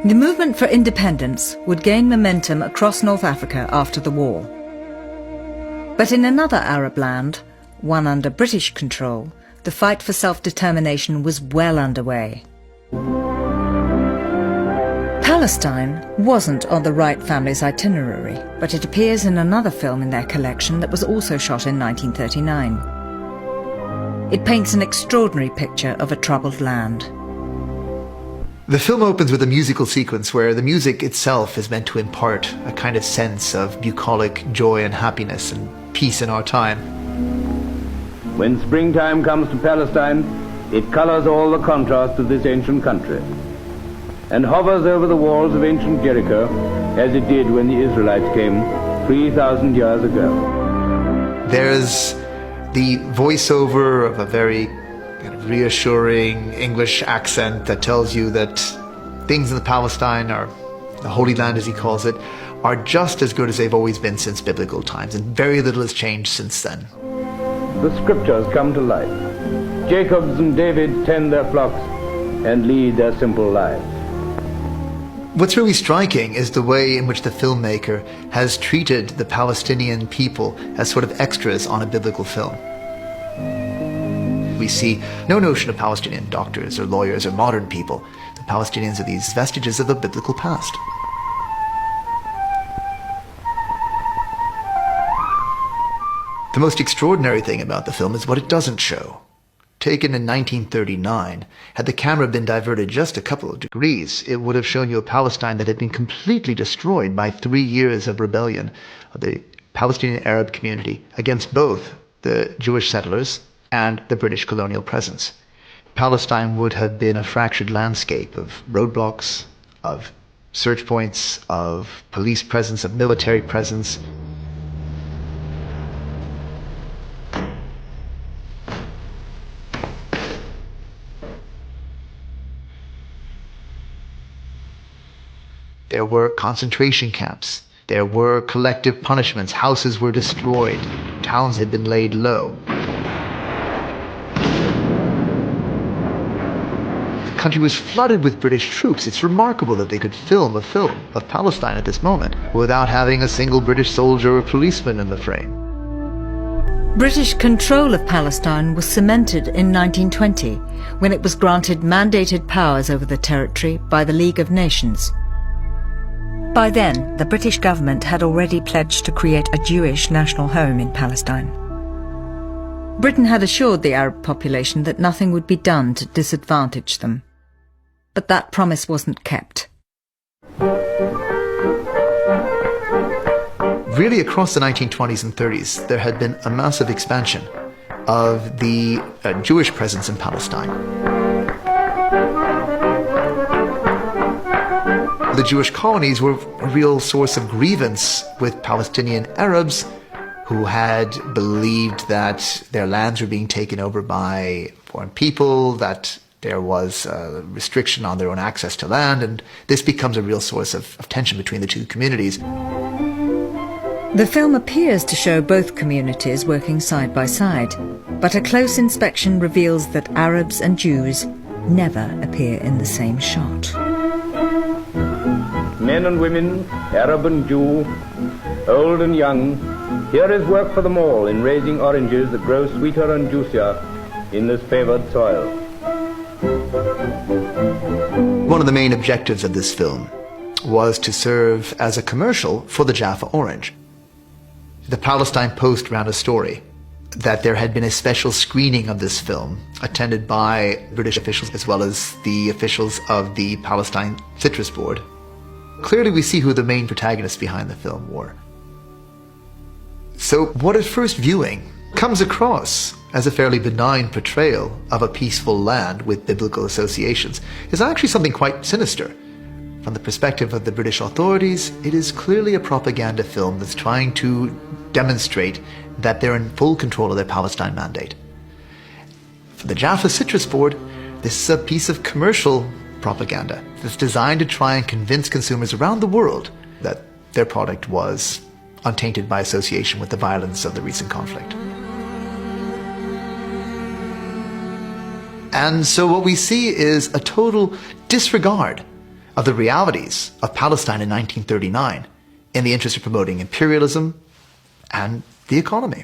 The movement for independence would gain momentum across North Africa after the war. But in another Arab land, one under British control, the fight for self-determination was well underway. Palestine wasn't on the Wright family's itinerary, but it appears in another film in their collection that was also shot in 1939. It paints an extraordinary picture of a troubled land. The film opens with a musical sequence where the music itself is meant to impart a kind of sense of bucolic joy and happiness and peace in our time. When springtime comes to Palestine, it colors all the contrast of this ancient country and hovers over the walls of ancient Jericho as it did when the Israelites came 3,000 years ago. There's the voiceover of a very kind of reassuring English accent that tells you that things in the Palestine, or the Holy Land as he calls it, are just as good as they've always been since biblical times, and very little has changed since then. The scriptures come to life. Jacobs and David tend their flocks and lead their simple lives. What's really striking is the way in which the filmmaker has treated the Palestinian people as sort of extras on a biblical film. We see no notion of Palestinian doctors or lawyers or modern people. The Palestinians are these vestiges of the biblical past. The most extraordinary thing about the film is what it doesn't show. Taken in 1939, had the camera been diverted just a couple of degrees, it would have shown you a Palestine that had been completely destroyed by 3 years of rebellion of the Palestinian Arab community against both the Jewish settlers and the British colonial presence. Palestine would have been a fractured landscape of roadblocks, of search points, of police presence, of military presence. There were concentration camps. There were collective punishments. Houses were destroyed. Towns had been laid low. The country was flooded with British troops. It's remarkable that they could film a film of Palestine at this moment without having a single British soldier or policeman in the frame. British control of Palestine was cemented in 1920, when it was granted mandated powers over the territory by the League of Nations. By then, the British government had already pledged to create a Jewish national home in Palestine. Britain had assured the Arab population that nothing would be done to disadvantage them. But that promise wasn't kept. Really, across the 1920s and 30s, there had been a massive expansion of the Jewish presence in Palestine. The Jewish colonies were a real source of grievance with Palestinian Arabs who had believed that their lands were being taken over by foreign people, that there was a restriction on their own access to land, and this becomes a real source of tension between the two communities. The film appears to show both communities working side by side, but a close inspection reveals that Arabs and Jews never appear in the same shot. Men and women, Arab and Jew, old and young, here is work for them all in raising oranges that grow sweeter and juicier in this favored soil. One of the main objectives of this film was to serve as a commercial for the Jaffa orange. The Palestine Post ran a story that there had been a special screening of this film attended by British officials as well as the officials of the Palestine Citrus Board. Clearly we see who the main protagonists behind the film were. So what at first viewing comes across as a fairly benign portrayal of a peaceful land with biblical associations is actually something quite sinister. From the perspective of the British authorities, it is clearly a propaganda film that's trying to demonstrate that they're in full control of their Palestine mandate. For the Jaffa Citrus Board, this is a piece of commercial propaganda that's designed to try and convince consumers around the world that their product was untainted by association with the violence of the recent conflict. And so what we see is a total disregard of the realities of Palestine in 1939 in the interest of promoting imperialism and the economy.